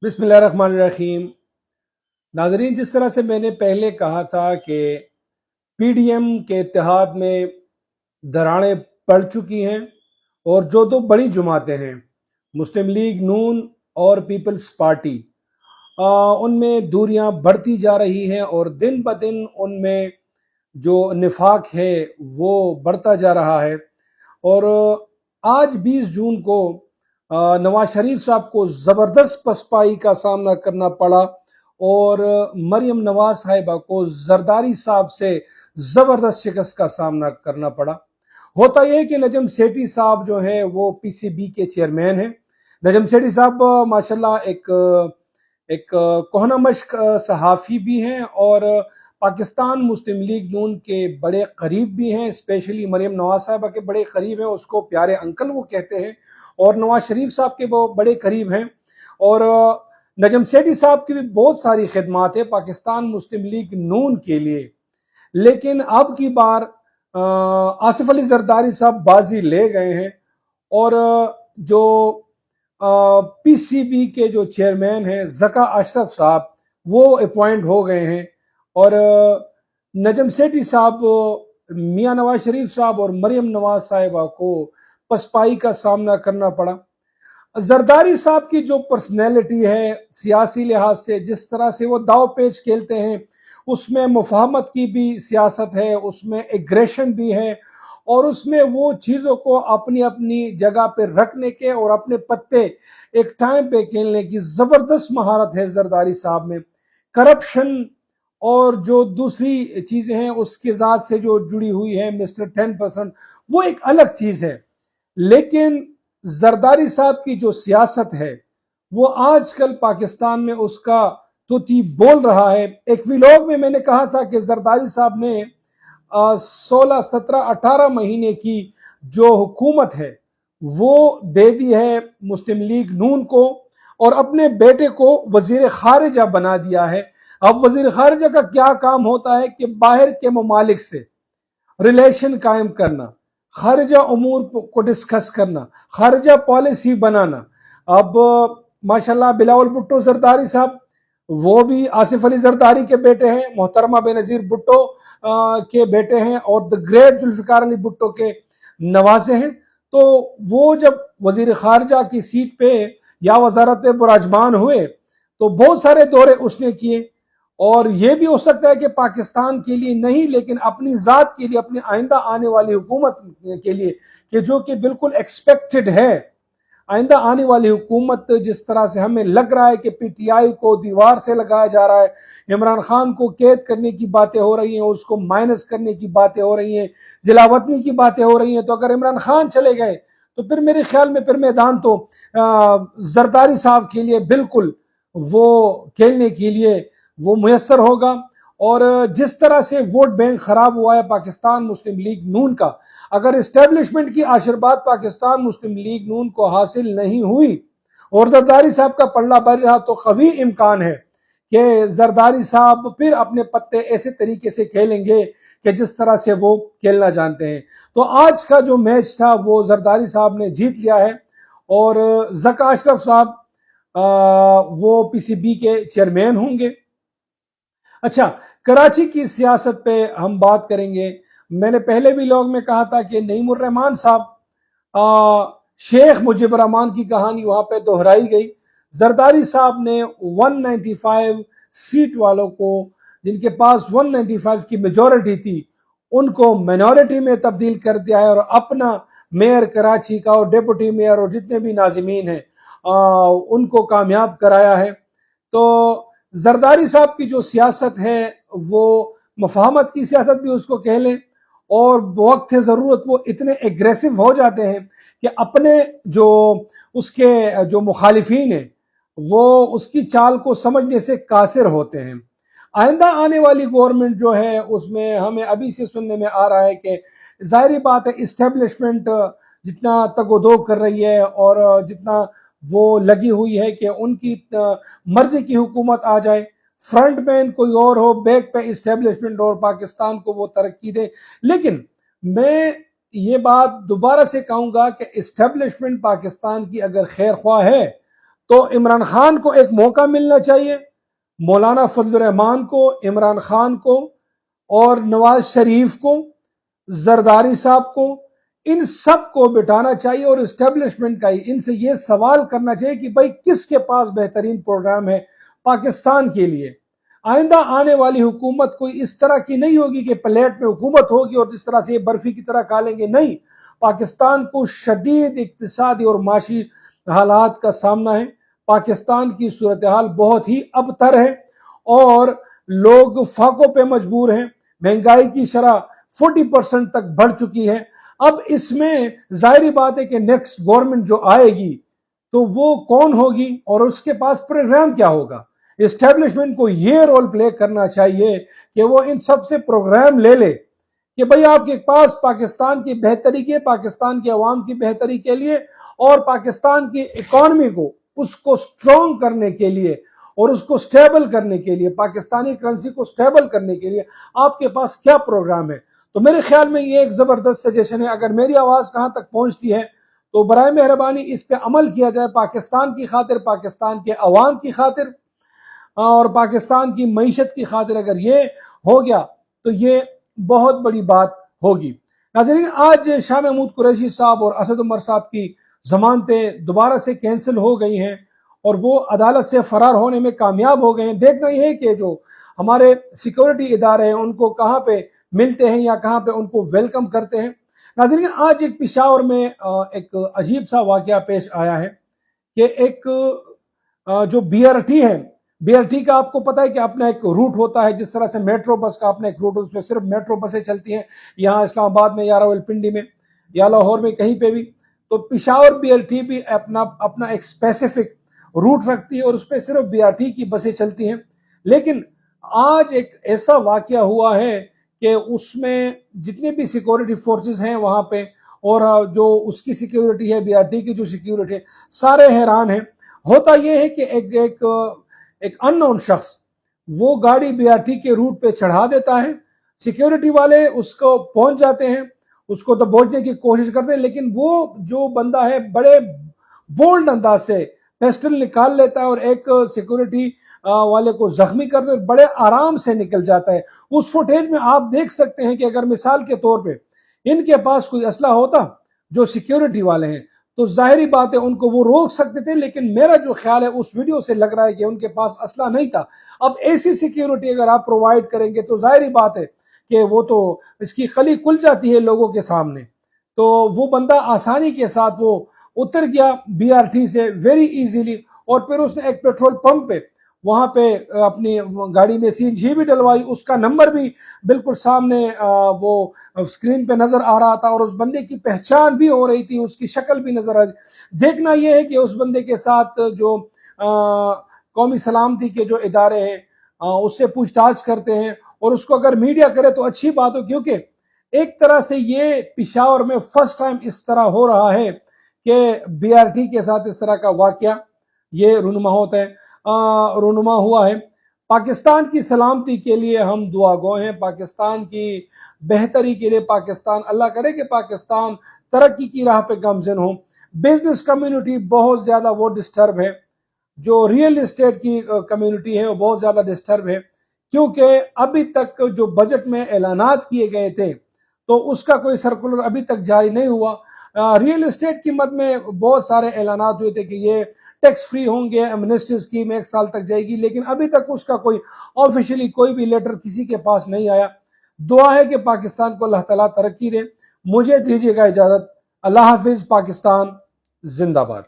बिस्मिल्लाहिर्रहमानिर्रहीम। नाजरीन, जिस तरह से मैंने पहले कहा था कि पीडीएम के इत्तेहाद में दरारें पड़ चुकी हैं और जो दो बड़ी जमातें हैं मुस्लिम लीग नून और पीपल्स पार्टी, उनमें दूरियां बढ़ती जा रही हैं और दिन ब दिन उनमें जो निफाक है वो बढ़ता जा रहा है। और आज 20 जून को नवाज शरीफ साहब को ज़बरदस्त पसपाई का सामना करना पड़ा और मरियम नवाज साहिबा को जरदारी साहब से ज़बरदस्त शिकस्त का सामना करना पड़ा। होता यह है कि नजम सेठी साहब जो है वो पीसीबी के चेयरमैन हैं। नजम सेठी साहब माशाल्लाह एक कोहना मश्क सहाफ़ी भी हैं और पाकिस्तान मुस्लिम लीग नून के बड़े करीब भी हैं। स्पेशली मरियम नवाज साहिबा के बड़े करीब हैं, उसको प्यारे अंकल वो कहते हैं और नवाज शरीफ साहब के वो बड़े करीब हैं। और नजम सेठी साहब की भी बहुत सारी खिदमात है पाकिस्तान मुस्लिम लीग नून के लिए। लेकिन अब की बार आसिफ अली जरदारी साहब बाजी ले गए हैं और जो पीसीबी के जो चेयरमैन हैं ज़का अशरफ साहब वो अपॉइंट हो गए हैं और नजम सेठी साहब मियां नवाज शरीफ साहब और मरियम नवाज साहिबा को पसपाई का सामना करना पड़ा। जरदारी साहब की जो पर्सनैलिटी है सियासी लिहाज से, जिस तरह से वो दाव पेच खेलते हैं, उसमें मुफाहमत की भी सियासत है, उसमें एग्रेशन भी है और उसमें वो चीज़ों को अपनी अपनी जगह पर रखने के और अपने पत्ते एक टाइम पे खेलने की ज़बरदस्त महारत है जरदारी साहब में। करप्शन और जो दूसरी चीज़ें हैं उसके ज़ात से जो जुड़ी हुई है मिस्टर 10%, वो एक अलग चीज़ है। लेकिन जरदारी साहब की जो सियासत है वो आजकल पाकिस्तान में उसका तुती बोल रहा है। एक व्लॉग में मैंने कहा था कि जरदारी साहब ने 16, 17, 18 महीने की जो हुकूमत है वो दे दी है मुस्लिम लीग नून को और अपने बेटे को वजीर खारिजा बना दिया है। अब वजीर खारिजा का क्या काम होता है कि बाहर के ममालिक से रिलेशन कायम करना, खारिजा उमूर को डिस्कस करना, खारिजा पॉलिसी बनाना। अब माशाल्लाह बिलावल भुट्टो जरदारी साहब वो भी आसिफ अली जरदारी के बेटे हैं, मोहतरमा बेनज़ीर भुट्टो के बेटे हैं और द ग्रेट जुल्फ़िकार अली भुट्टो के नवासे हैं। तो वो जब वजीर खारजा की सीट पे या वजारत बुराजमान हुए तो बहुत सारे दौरे उसने किए और ये भी हो सकता है कि पाकिस्तान के लिए नहीं लेकिन अपनी ज़ात के लिए, अपनी आइंदा आने वाली हुकूमत के लिए, कि जो कि बिल्कुल एक्सपेक्टेड है। आइंदा आने वाली हुकूमत जिस तरह से हमें लग रहा है कि पीटीआई को दीवार से लगाया जा रहा है, इमरान खान को कैद करने की बातें हो रही हैं, उसको माइनस करने की बातें हो रही हैं, जिलावतनी की बातें हो रही हैं, तो अगर इमरान खान चले गए तो फिर मेरे ख्याल में फिर मैदान तो जरदारी साहब के लिए बिल्कुल वो खेलने के लिए वो मुयस्सर होगा। और जिस तरह से वोट बैंक खराब हुआ है पाकिस्तान मुस्लिम लीग नून का, अगर इस्टेब्लिशमेंट की आशीर्वाद पाकिस्तान मुस्लिम लीग नून को हासिल नहीं हुई और जरदारी साहब का पल्ला बढ़ रहा तो कभी इम्कान है कि जरदारी साहब फिर अपने पत्ते ऐसे तरीके से खेलेंगे कि जिस तरह से वो खेलना जानते हैं। तो आज का जो मैच था वो जरदारी साहब ने जीत लिया है और ज़का अशरफ साहब वो पीसीबी के चेयरमैन होंगे। अच्छा, कराची की सियासत पे हम बात करेंगे। मैंने पहले भी व्लॉग में कहा था कि नईमुर रहमान साहब, शेख मुजीबुर रहमान की कहानी वहां पे दोहराई गई। जरदारी साहब ने 195 सीट वालों को, जिनके पास 195 की मेजॉरिटी थी, उनको माइनॉरिटी में तब्दील कर दिया है और अपना मेयर कराची का और डिप्टी मेयर और जितने भी नाजिमीन हैं उनको कामयाब कराया है। तो जरदारी साहब की जो सियासत है वो मुफाहमत की सियासत भी उसको कह लें और वक्त ज़रूरत वो इतने एग्रेसिव हो जाते हैं कि अपने जो उसके जो मुखालिफिन हैं वो उसकी चाल को समझने से कासिर होते हैं। आइंदा आने वाली गवर्नमेंट जो है उसमें हमें अभी से सुनने में आ रहा है कि जाहिर बात है इस्टेब्लिशमेंट जितना तगोदो कर रही है और जितना वो लगी हुई है कि उनकी मर्जी की हुकूमत आ जाए, फ्रंट मैन कोई और हो, बैक पे इस्टेब्लिशमेंट और पाकिस्तान को वो तरक्की दे। लेकिन मैं ये बात दोबारा से कहूंगा कि इस्टेब्लिशमेंट पाकिस्तान की अगर खैर ख्वाह है تو عمران خان کو ایک موقع ملنا چاہیے، مولانا فضل الرحمان کو، عمران خان کو اور نواز شریف کو، زرداری صاحب کو، ان سب کو بٹھانا چاہیے اور اسٹیبلشمنٹ کا ان سے یہ سوال کرنا چاہیے کہ بھائی کس کے پاس بہترین پروگرام ہے پاکستان کے لیے۔ آئندہ آنے والی حکومت کوئی اس طرح کی نہیں ہوگی کہ پلیٹ میں حکومت ہوگی اور جس طرح سے یہ برفی کی طرح کھا لیں گے، نہیں، پاکستان کو شدید اقتصادی اور معاشی حالات کا سامنا ہے، پاکستان کی صورتحال بہت ہی ابتر ہے اور لوگ فاقوں پہ مجبور ہیں، مہنگائی کی شرح 40% تک بڑھ چکی ہے۔ اب اس میں ظاہری بات ہے کہ نیکسٹ گورنمنٹ جو آئے گی تو وہ کون ہوگی اور اس کے پاس پروگرام کیا ہوگا۔ اسٹیبلشمنٹ کو یہ رول پلے کرنا چاہیے کہ وہ ان سب سے پروگرام لے لے کہ بھئی آپ کے پاس پاکستان کی بہتری کے، پاکستان کے عوام کی بہتری کے لیے اور پاکستان کی اکانومی کو اس کو سٹرونگ کرنے کے لیے اور اس کو سٹیبل کرنے کے لیے، پاکستانی کرنسی کو سٹیبل کرنے کے لیے آپ کے پاس کیا پروگرام ہے۔ تو میرے خیال میں یہ ایک زبردست سجیشن ہے، اگر میری آواز کہاں تک پہنچتی ہے تو برائے مہربانی اس پہ عمل کیا جائے، پاکستان کی خاطر، پاکستان کے عوام کی خاطر اور پاکستان کی معیشت کی خاطر اگر یہ ہو گیا تو یہ بہت بڑی بات ہوگی۔ ناظرین، آج شاہ محمود قریشی صاحب اور اسد عمر صاحب کی ضمانتیں دوبارہ سے کینسل ہو گئی ہیں اور وہ عدالت سے فرار ہونے میں کامیاب ہو گئے ہیں۔ دیکھنا یہ ہے کہ جو ہمارے سیکورٹی ادارے ہیں ان کو کہاں پہ ملتے ہیں یا کہاں پہ ان کو ویلکم کرتے ہیں۔ ناظرین، آج ایک پشاور میں ایک عجیب سا واقعہ پیش آیا ہے کہ ایک جو BRT ہے، BRT کا آپ کو پتا ہے کہ اپنا ایک روٹ ہوتا ہے، جس طرح سے میٹرو بس کا اپنا ایک روٹ ہوتا ہے، صرف میٹرو بسیں چلتی ہیں یہاں اسلام آباد میں یا راولپنڈی میں یا لاہور میں کہیں پہ بھی، تو پشاور BRT بھی اپنا ایک اسپیسیفک روٹ رکھتی ہے اور اس پہ صرف BRT کی بسیں چلتی ہیں۔ لیکن آج ایک ایسا واقعہ ہوا ہے کہ اس میں جتنے بھی سیکورٹی فورسز ہیں وہاں پہ اور جو اس کی سیکیورٹی ہے، BRT کی جو سیکیورٹی ہے، سارے حیران ہیں۔ ہوتا یہ ہے کہ ایک ان نون شخص وہ گاڑی BRT کے روٹ پہ چڑھا دیتا ہے، سیکیورٹی والے اس کو پہنچ جاتے ہیں، اس کو دبوچنے کی کوشش کرتے ہیں، لیکن وہ جو بندہ ہے بڑے بولڈ انداز سے پسٹل نکال لیتا ہے اور ایک سیکیورٹی والے کو زخمی کرتے ہیں، بڑے آرام سے نکل جاتا ہے۔ اس فوٹیج میں آپ دیکھ سکتے ہیں کہ اگر مثال کے طور پہ ان کے پاس کوئی اسلحہ ہوتا جو سیکیورٹی والے ہیں تو ظاہری بات ہے ان کو وہ روک سکتے تھے، لیکن میرا جو خیال ہے اس ویڈیو سے لگ رہا ہے کہ ان کے پاس اسلحہ نہیں تھا۔ اب ایسی سیکیورٹی اگر آپ پرووائڈ کریں گے تو ظاہری بات ہے کہ وہ تو اس کی خلی کھل جاتی ہے لوگوں کے سامنے۔ تو وہ بندہ آسانی کے ساتھ وہ اتر گیا BRT سے ویری ایزیلی، اور پھر اس نے ایک پیٹرول پمپ پہ وہاں پہ اپنی گاڑی میں CNG بھی ڈلوائی، اس کا نمبر بھی بالکل سامنے وہ اسکرین پہ نظر آ رہا تھا اور اس بندے کی پہچان بھی ہو رہی تھی، اس کی شکل بھی نظر آ رہی تھی۔ دیکھنا یہ ہے کہ اس بندے کے ساتھ جو قومی سلامتی کے جو ادارے ہیں اس سے پوچھ تاچھ کرتے ہیں اور اس کو اگر میڈیا کرے تو اچھی بات ہو، کیونکہ ایک طرح سے یہ پشاور میں فرسٹ ٹائم اس طرح ہو رہا ہے کہ BRT کے ساتھ اس طرح کا واقعہ یہ رونما ہوا ہے۔ پاکستان کی سلامتی کے لیے ہم دعا گو ہیں، پاکستان کی بہتری کے لیے، پاکستان اللہ کرے کہ پاکستان ترقی کی راہ پہ گامزن ہو۔ بزنس کمیونٹی بہت زیادہ وہ ڈسٹرب ہے، جو ریئل اسٹیٹ کی کمیونٹی ہے وہ بہت زیادہ ڈسٹرب ہے، کیونکہ ابھی تک جو بجٹ میں اعلانات کیے گئے تھے تو اس کا کوئی سرکولر ابھی تک جاری نہیں ہوا۔ ریئل اسٹیٹ کی مد میں بہت سارے اعلانات ہوئے تھے کہ یہ ٹیکس فری ہوں گے، ایمنسٹی اسکیم 1 سال تک جائے گی، لیکن ابھی تک اس کا کوئی آفیشلی کوئی بھی لیٹر کسی کے پاس نہیں آیا۔ دعا ہے کہ پاکستان کو اللہ تعالیٰ ترقی دے۔ مجھے دیجیے گا اجازت، اللہ حافظ، پاکستان زندہ باد۔